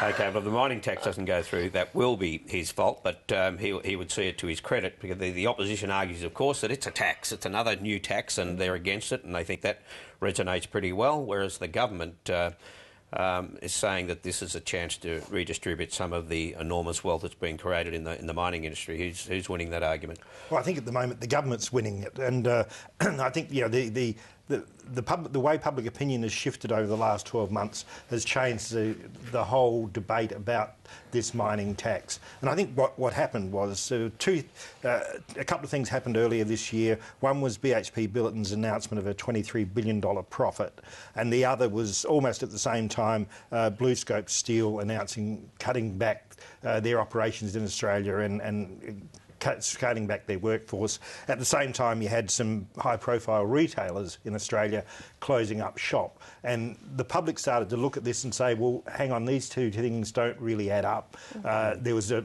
Okay, well, the mining tax doesn't go through. That will be his fault, but he would see it to his credit, because the opposition argues, of course, that it's a tax. It's another new tax, and they're against it, and they think that resonates pretty well, whereas the government is saying that this is a chance to redistribute some of the enormous wealth that's being created in the mining industry. Who's winning that argument? Well, I think at the moment the government's winning it, and I think the way public opinion has shifted over the last 12 months has changed the whole debate about this mining tax. And I think what happened was a couple of things happened earlier this year. One was BHP Billiton's announcement of a $23 billion profit, and the other was almost at the same time BlueScope Steel announcing cutting back their operations in Australia and scaling back their workforce. At the same time, you had some high-profile retailers in Australia closing up shop, and the public started to look at this and say, well, hang on, these two things don't really add up. There's a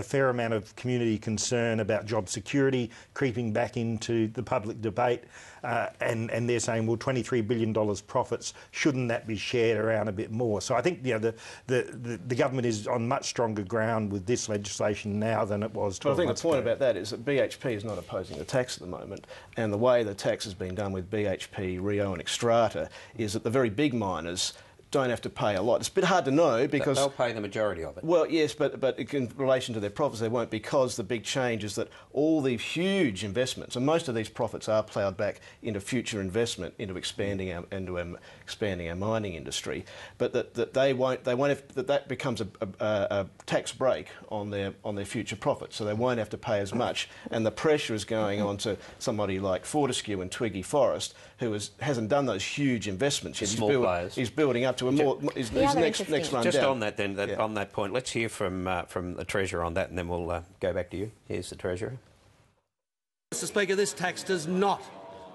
fair amount of community concern about job security creeping back into the public debate, and they're saying, well, $23 billion profits, shouldn't that be shared around a bit more? So I think the government is on much stronger ground with this legislation now than it was 12 months ago. I think the point about that is that BHP is not opposing the tax at the moment, and the way the tax has been done with BHP, Rio and Xstrata is that the very big miners don't have to pay a lot. It's a bit hard to know because they'll pay the majority of it. Well, yes, but in relation to their profits, they won't, because the big change is that all the huge investments, and most of these profits are ploughed back into future investment, into expanding our mining industry, but they won't have that becomes a tax break on their future profits, so they won't have to pay as much. And the pressure is going on to somebody like Fortescue and Twiggy Forrest, who hasn't done those huge investments yet. He's building up to his next run just down. On that, then, on that point, let's hear from the Treasurer on that, and then we'll go back to you. Here's the Treasurer. Mr Speaker, this tax does not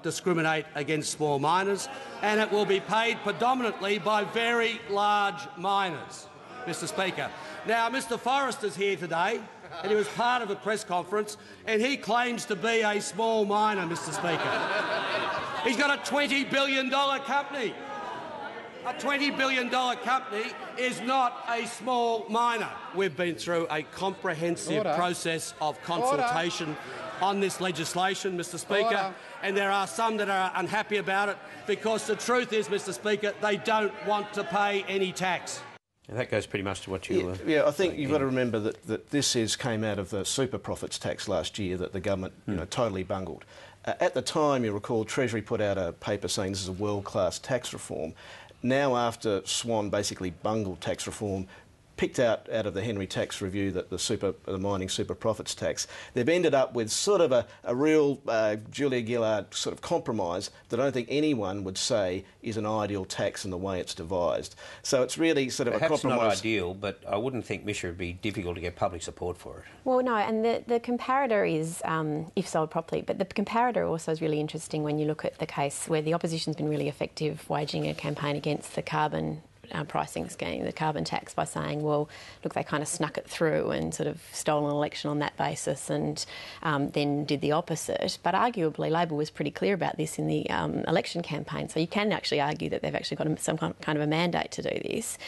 discriminate against small miners, and it will be paid predominantly by very large miners, Mr Speaker. Now, Mr Forrest is here today, and he was part of a press conference, and he claims to be a small miner, Mr Speaker. He's got a $20 billion company. A $20 billion company is not a small miner. We've been through a comprehensive process of consultation on this legislation, Mr Speaker, and there are some that are unhappy about it because the truth is, Mr Speaker, they don't want to pay any tax. And that goes pretty much to what you... Yeah, I think you've got to remember that this came out of the super profits tax last year that the government totally bungled. At the time, you recall, Treasury put out a paper saying this is a world-class tax reform. Now, after Swan basically bungled tax reform, picked out of the Henry Tax Review that the mining super profits tax, they've ended up with sort of a real Julia Gillard sort of compromise that I don't think anyone would say is an ideal tax in the way it's devised. So it's really sort of Perhaps a compromise. Not ideal, but I wouldn't think, Misha, it'd be difficult to get public support for it. Well, no, and the comparator is, if sold properly, but the comparator also is really interesting when you look at the case where the opposition's been really effective waging a campaign against the carbon pricing scheme, the carbon tax, by saying, well, look, they kind of snuck it through and sort of stole an election on that basis and then did the opposite. But arguably, Labor was pretty clear about this in the election campaign. So you can actually argue that they've actually got some kind of a mandate to do this.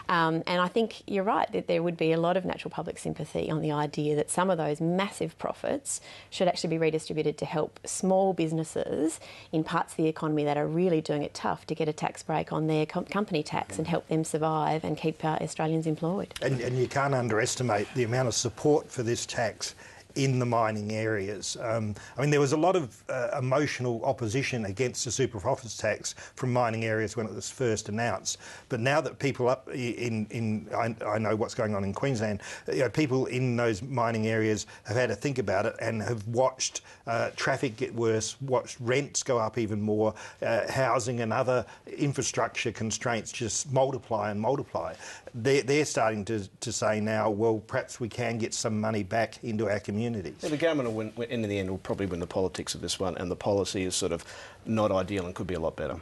And I think you're right, that there would be a lot of natural public sympathy on the idea that some of those massive profits should actually be redistributed to help small businesses in parts of the economy that are really doing it tough to get a tax break on their company tax and help them survive and keep Australians employed. And you can't underestimate the amount of support for this tax in the mining areas. I mean, there was a lot of emotional opposition against the super profits tax from mining areas when it was first announced. But now that people up I know what's going on in Queensland, people in those mining areas have had to think about it and have watched traffic get worse, watched rents go up even more, housing and other infrastructure constraints just multiply and multiply. They're starting to say now, well, perhaps we can get some money back into our communities. Yeah, the government will in the end will probably win the politics of this one, and the policy is sort of not ideal and could be a lot better.